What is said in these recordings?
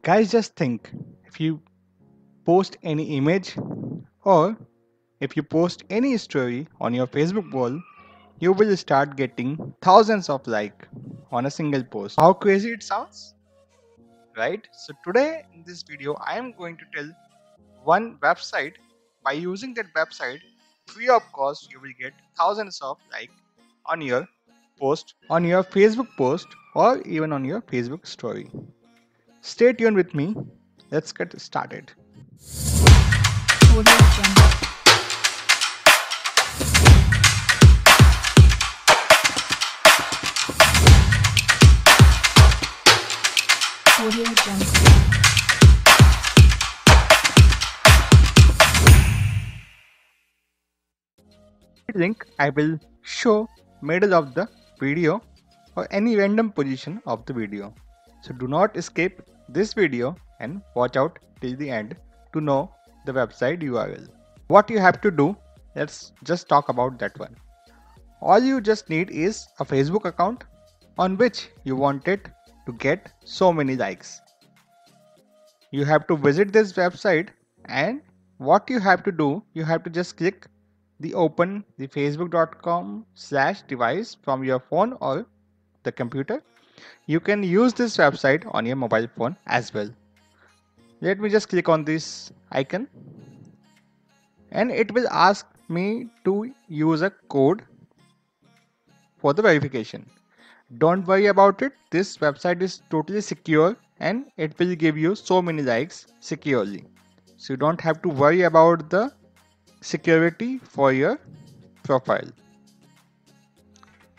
Guys, just think, if you post any image or if you post any story on your Facebook wall, you will start getting thousands of likes on a single post. How crazy it sounds, right? So today in this video, I am going to tell one website. By using that website, free of cost, you will get thousands of likes on your post, on your Facebook post, or even on your Facebook story. Stay tuned with me. Let's get started. Audio Jungle. Audio Jungle. Link I will show middle of the video or any random position of the video. So do not escape this video and watch out till the end to know the website URL. What you have to do, let's just talk about that one. All you just need is a Facebook account on which you wanted to get so many likes. You have to visit this website, and what you have to do, you have to just click the open the facebook.com/device from your phone or the computer. You can use this website on your mobile phone as well. Let me just click on this icon and it will ask me to use a code for the verification. Don't worry about it. This website is totally secure and it will give you so many likes securely. So you don't have to worry about the security for your profile.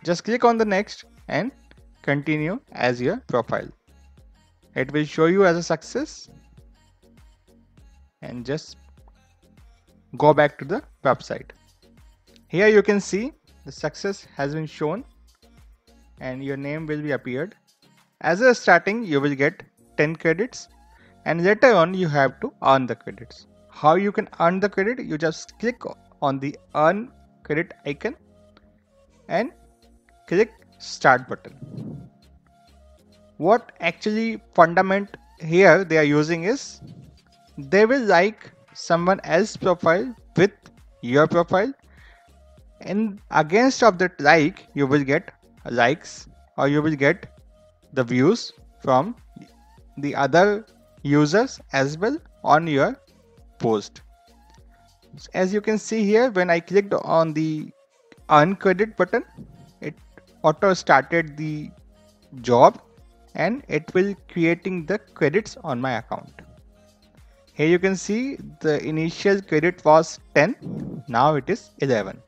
Just click on the next and continue as your profile. It will show you as a success and just go back to the website. Here you can see the success has been shown and your name will be appeared. As a starting, you will get 10 credits and later on you have to earn the credits. How you can earn the credit? You just click on the earn credit icon and click start button. What actually fundament here they are using is they will like someone else's profile with your profile, and against of that like you will get likes or you will get the views from the other users as well on your post. As you can see here, when I clicked on the earn credit button, it auto started the job and it will creating the credits on my account. Here you can see the initial credit was 10, now it is 11.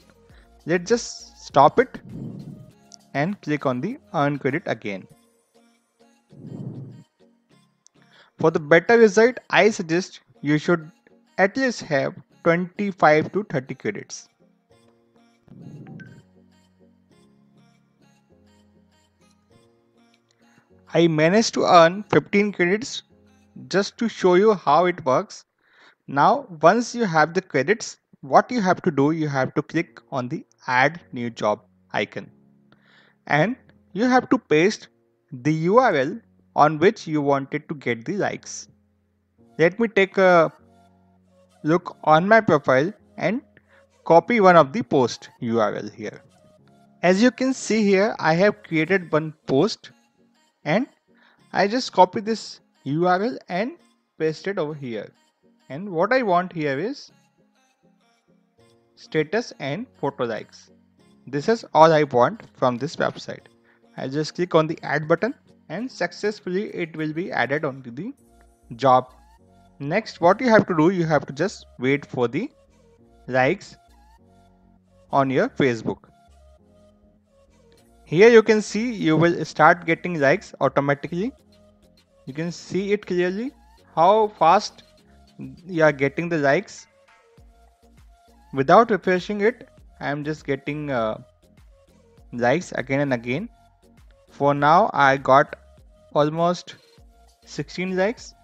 Let's just stop it and click on the earn credit again. For the better result, I suggest you should at least have 25 to 30 credits. I managed to earn 15 credits just to show you how it works. Now, once you have the credits, what you have to do, you have to click on the add new job icon and you have to paste the URL on which you wanted to get the likes. Let me take a look on my profile and copy one of the post URL here. As you can see here, I have created one post and I just copy this URL and paste it over here. And what I want here is status and photo likes. This is all I want from this website. I'll just click on the add button and successfully it will be added onto the job. Next, what you have to do, you have to just wait for the likes on your Facebook. Here you can see you will start getting likes automatically. You can see it clearly how fast you are getting the likes. Without refreshing it, I am just getting likes again and again. For now, I got almost 16 likes.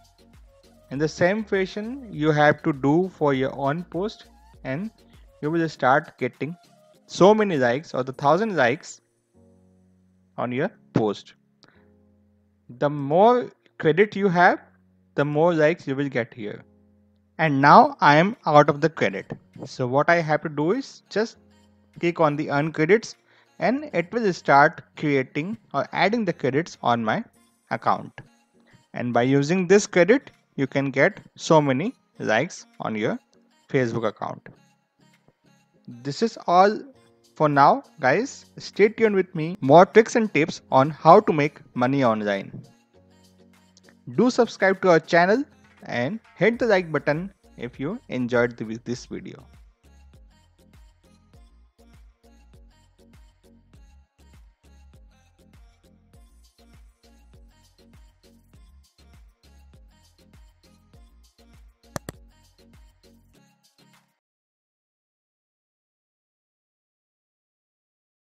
In the same fashion, you have to do for your own post and you will start getting so many likes or the 1000 likes on your post. The more credit you have, the more likes you will get here. And now I am out of the credit. So what I have to do is just click on the earn credits and it will start creating or adding the credits on my account. And by using this credit, you can get so many likes on your Facebook account. This is all for now, guys. Stay tuned with me. More tricks and tips on how to make money online. Do subscribe to our channel and hit the like button if you enjoyed this video.